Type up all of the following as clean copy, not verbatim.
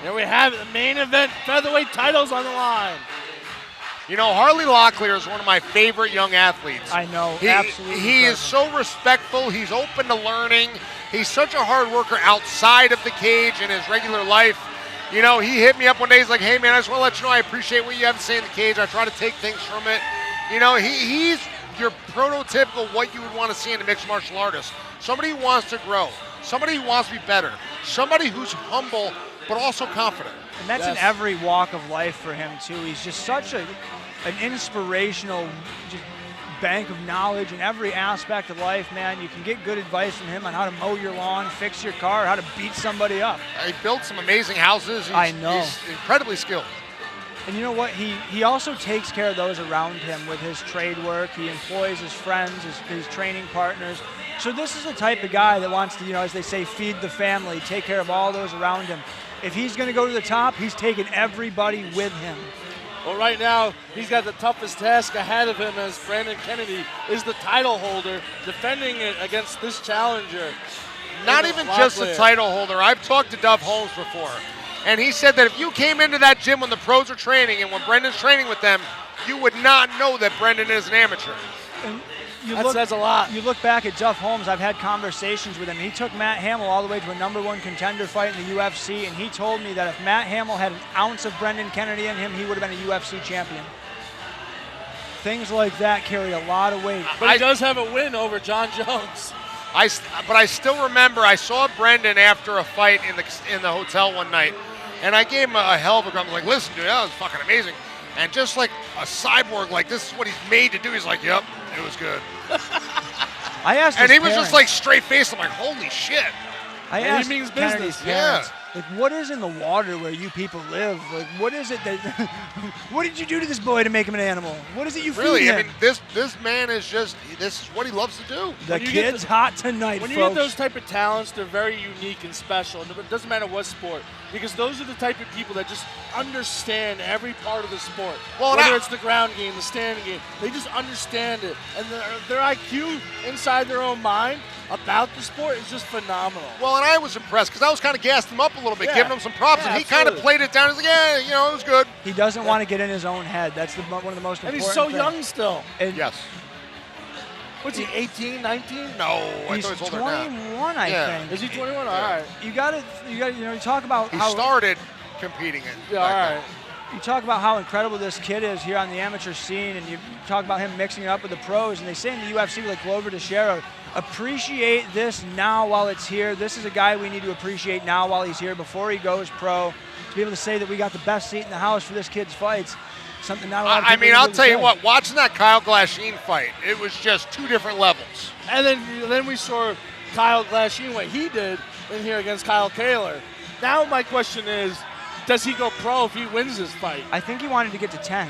There we have it, the main event featherweight titles on the line. You know, Harley Locklear is one of my favorite young athletes. I know, absolutely. He is so respectful. He's open to learning. He's such a hard worker outside of the cage in his regular life. You know, he hit me up one day. He's like, hey, man, I just want to let you know I appreciate what you have to say in the cage. I try to take things from it. You know, he's your prototypical what you would want to see in a mixed martial artist. Somebody who wants to grow. Somebody who wants to be better. Somebody who's humble but also confident. And that's in every walk of life for him, too. He's just such an inspirational just bank of knowledge in every aspect of life, man. You can get good advice from him on how to mow your lawn, fix your car, how to beat somebody up. He built some amazing houses. I know. He's incredibly skilled. And you know what? He also takes care of those around him with his trade work. He employs his friends, his training partners. So this is the type of guy that wants to, you know, as they say, feed the family, take care of all those around him. If he's going to go to the top, he's taking everybody with him. Well, right now, he's got the toughest task ahead of him as Brandon Kennedy is the title holder, defending it against this challenger. Not even just the title holder. I've talked to Dove Holmes before, and he said that if you came into that gym when the pros are training and when Brendan's training with them, you would not know that Brendan is an amateur. And that says a lot. You look back at Duff Holmes, I've had conversations with him. He took Matt Hamill all the way to a #1 contender fight in the UFC, and he told me that if Matt Hamill had an ounce of Brendan Kennedy in him, he would have been a UFC champion. Things like that carry a lot of weight. But he does have a win over John Jones. But I still remember I saw Brendan after a fight in the hotel one night, and I gave him a hell of a grunt. I was like, listen, dude, that was fucking amazing. And just like a cyborg, like this is what he's made to do. He's like, yep, it was good. I asked and his he was parents, just like straight faced. I'm like, holy shit. I and asked he means Kennedy's business. parents, like, what is in the water where you people live? Like, what is it that, what did you do to this boy to make him an animal? What is it you feed him? Really, I mean, this man is just, this is what he loves to do. The kid's hot tonight, When folks. you get those type of talents, they're very unique and special. And it doesn't matter what sport, because those are the type of people that just understand every part of the sport. Well, whether it's the ground game, the standing game, they just understand it. And their IQ inside their own mind about the sport is just phenomenal. Well, and I was impressed because I was kind of gassing him up a little bit, Yeah. giving him some props, Yeah, and he kind of absolutely. played it down. He's like, yeah, you know, it was good. He doesn't want to get in his own head. That's one of the most And important he's so things. young still. And Yes. What's he, 18, 19? No, I he's thought he was older than that. 21, I Yeah. think. Is he 21? All right. You got to, you know, you talk about He how started competing in. Yeah, all right. you talk about how incredible this kid is here on the amateur scene, and you talk about him mixing it up with the pros, and they say in the UFC like Glover Teixeira, appreciate this now while it's here. This is a guy we need to appreciate now while he's here before he goes pro. To be able to say that we got the best seat in the house for this kid's fights, something not a lot of I people mean, are I'll able to tell you say. what, watching that Kyle Glasheen fight, it was just two different levels. And then we saw Kyle Glasheen, what he did in here against Kyle Kaler. Now my question is, does he go pro if he wins this fight? I think he wanted to get to 10.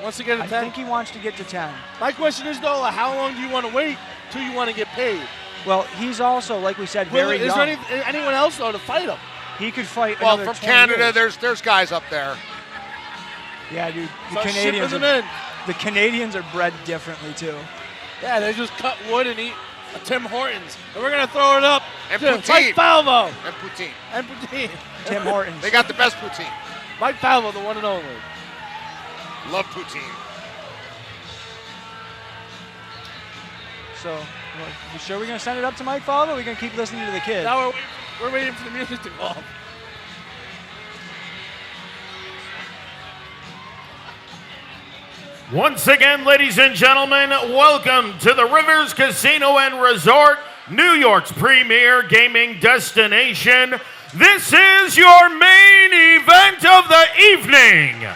Wants to get a 10? I think he wants to get to 10. My question is, though, how long do you want to wait till you want to get paid? Well, he's also, like we said, very Is young. there anyone else, though, to fight him? He could fight Well, another from 20 Canada, years. there's guys up there. Yeah, dude. The Start Canadians shipping them in. the Canadians are bred differently too. Yeah, they just cut wood and eat Tim Hortons. And we're going to throw it up And to poutine. Mike Falvo. And poutine. And poutine. Tim Hortons. They got the best poutine. Mike Falvo, the one and only. Love poutine. So, you sure we're going to send it up to Mike Falvo, or are we going to keep listening to the kid? Now we're waiting for the music to go off. Once again, ladies and gentlemen, welcome to the Rivers Casino and Resort, New York's premier gaming destination. This is your main event of the evening.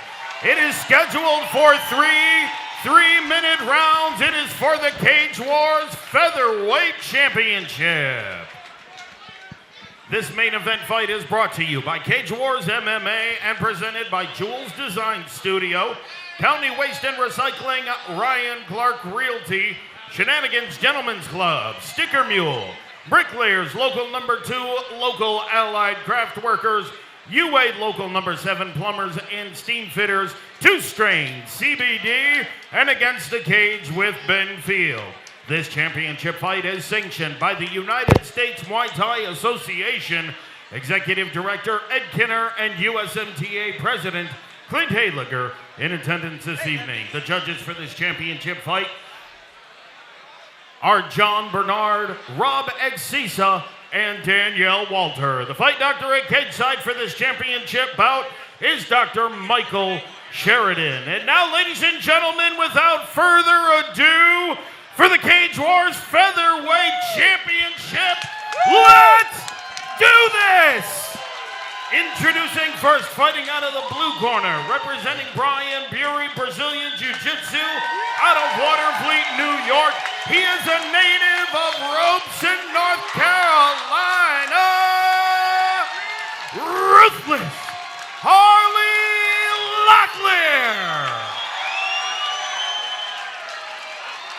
It is scheduled for three-minute rounds. It is for the Cage Wars Featherweight Championship. This main event fight is brought to you by Cage Wars MMA and presented by Jules Design Studio, County Waste and Recycling, Ryan Clark Realty, Shenanigans Gentlemen's Club, Sticker Mule, Bricklayers Local Number 2, Local Allied Craft Workers, UA Local Number 7 Plumbers and Steam Fitters, Two Strain CBD, and Against the Cage with Ben Field. This championship fight is sanctioned by the United States Muay Thai Association Executive Director Ed Kinner, and USMTA President Clint Hayliger in attendance this evening. The judges for this championship fight are John Bernard, Rob Exisa, and Danielle Walter. The fight doctor at cage side for this championship bout is Dr. Michael Sheridan. And now, ladies and gentlemen, without further ado, for the Cage Wars Featherweight Championship, let's do this! Introducing first, fighting out of the blue corner, representing Brian Bury, Brazilian Jiu-Jitsu, out of Waterfleet, New York. He is a native of Robeson, North Carolina. Ruthless Harley Locklear.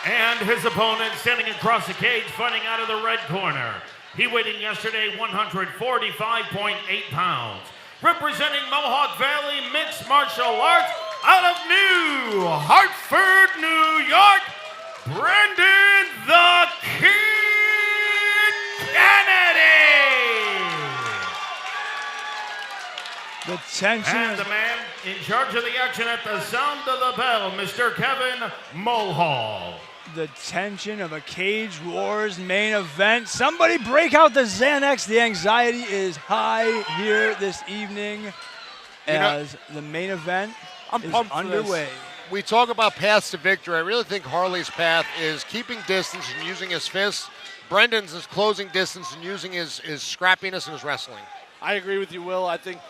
And his opponent standing across the cage, fighting out of the red corner. He weighed in yesterday 145.8 pounds. Representing Mohawk Valley Mixed Martial Arts out of New Hartford, New York, Brendan the Kid Kennedy. The tension. And the man in charge of the action at the sound of the bell, Mr. Kevin Mulhall. The tension of a Cage Wars main event. Somebody break out the Xanax. The anxiety is high here this evening as the main event is underway. We talk about paths to victory. I really think Harley's path is keeping distance and using his fists. Brendan's is closing distance and using his scrappiness and his wrestling. I agree with you, Will. I think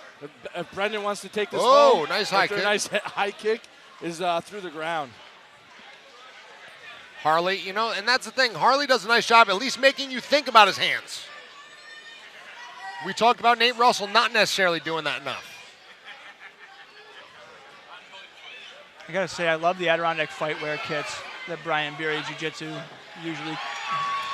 if Brendan wants to take this home, nice high kick. Nice high kick is through the ground. Harley, and that's the thing. Harley does a nice job at least making you think about his hands. We talked about Nate Russell not necessarily doing that enough. I gotta say, I love the Adirondack fightwear kits that Brian Bury Jiu-Jitsu usually.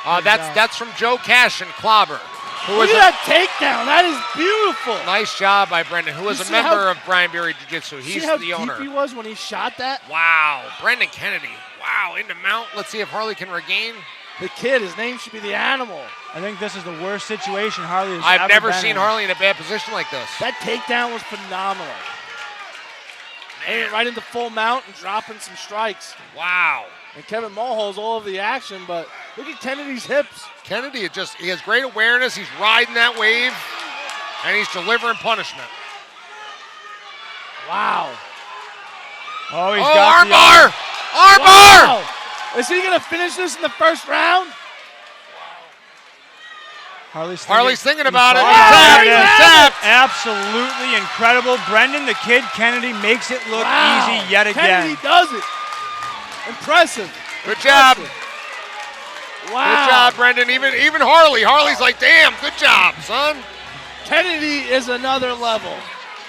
That's from Joe Cash and Clobber. Look at that takedown. That is beautiful. Nice job by Brendan, who is a member of Brian Bury Jiu-Jitsu. He's the owner. See how deep he was when he shot that? Wow. Brendan Kennedy. Wow, into mount. Let's see if Harley can regain. The kid, his name should be the Animal. I think this is the worst situation Harley has I've never seen Harley in a bad position like this. That takedown was phenomenal. Aiming right into full mount and dropping some strikes. Wow. And Kevin Mulhall's all over the action, but look at Kennedy's hips. Kennedy, he has great awareness. He's riding that wave, and he's delivering punishment. Wow. Oh, he's got armbar! Armbar! Wow. Is he going to finish this in the first round? Harley's thinking about it. He's tapped. Absolutely incredible. Brendan the Kid Kennedy makes it look easy yet again. Kennedy does it. Impressive. Good job. Wow. Good job, Brendan. Even Harley. Harley's like, damn, good job, son. Kennedy is another level.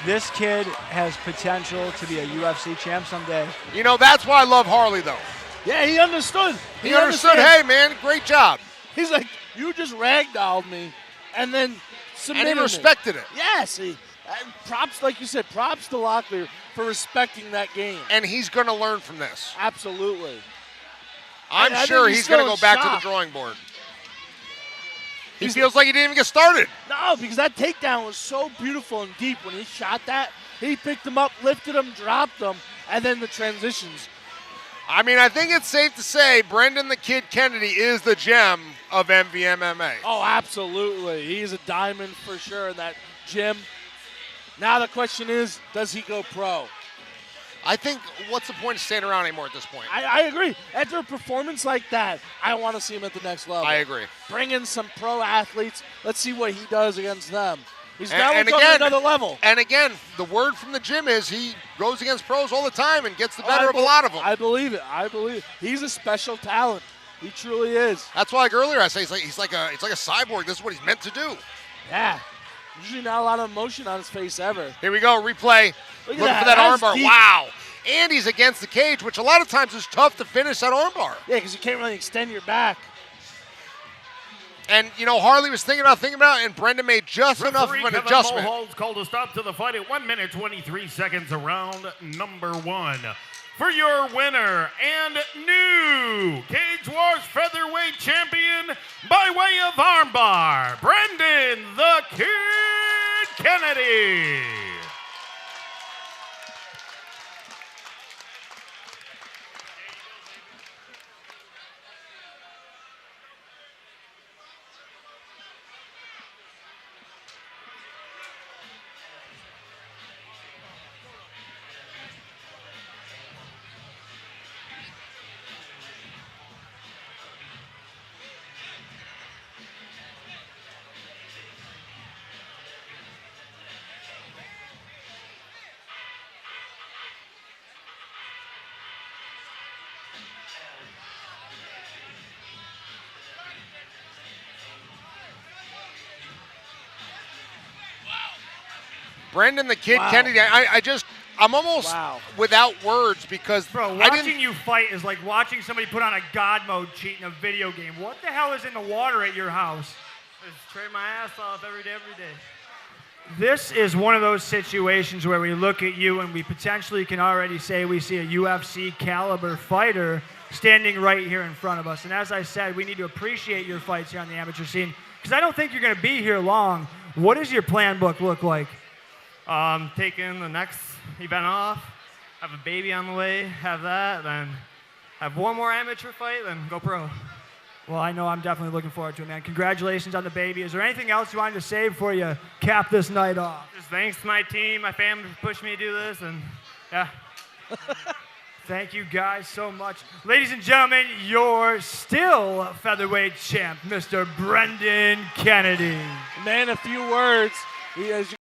This kid has potential to be a UFC champ someday. That's why I love Harley, though. Yeah, he understood. He understood, hey, man, great job. He's like, you just ragdolled me and then submitted And he respected it. Yes. Props, like you said, props to Locklear for respecting that game. And he's going to learn from this. Absolutely. I'm sure he's going to go back to the drawing board. He feels like he didn't even get started. No, because that takedown was so beautiful and deep. When he shot that, he picked him up, lifted him, dropped him, and then the transitions. I mean, I think it's safe to say Brendan the Kid Kennedy is the gem of MVMMA. Oh, absolutely. He's a diamond for sure in that gym. Now the question is, does he go pro? I think, what's the point of staying around anymore at this point? I agree. After a performance like that, I want to see him at the next level. I agree. Bring in some pro athletes. Let's see what he does against them. He's now going to another level. And again, the word from the gym is he goes against pros all the time and gets the better of a lot of them. I believe it. He's a special talent. He truly is. That's why, like earlier, I say he's like a cyborg. This is what he's meant to do. Yeah. Usually not a lot of emotion on his face ever. Here we go, replay. Looking for that armbar. Wow. And he's against the cage, which a lot of times is tough to finish that armbar. Yeah, because you can't really extend your back. And, Harley was thinking about it, and Brendan made just enough of an adjustment. Mulhall's called a stop to the fight at 1 minute, 23 seconds of round number one. For your winner and new Cage Wars Featherweight champion by way of armbar, Brendan the Kid Kennedy. Brendan the Kid Wow. Kennedy, I'm almost without words because Bro, I watching didn't. you fight is like watching somebody put on a God mode cheat in a video game. What the hell is in the water at your house? Just trade my ass off every day. This is one of those situations where we look at you and we potentially can already say we see a UFC caliber fighter standing right here in front of us. And as I said, we need to appreciate your fights here on the amateur scene because I don't think you're going to be here long. What does your plan book look like? Taking the next event off, have a baby on the way, have that, then have one more amateur fight, then go pro. Well, I know I'm definitely looking forward to it, man. Congratulations on the baby. Is there anything else you wanted to say before you cap this night off? Just thanks to my team, my family for pushing me to do this, and yeah. Thank you guys so much. Ladies and gentlemen, your still featherweight champ, Mr. Brendan Kennedy. Man, a few words. As you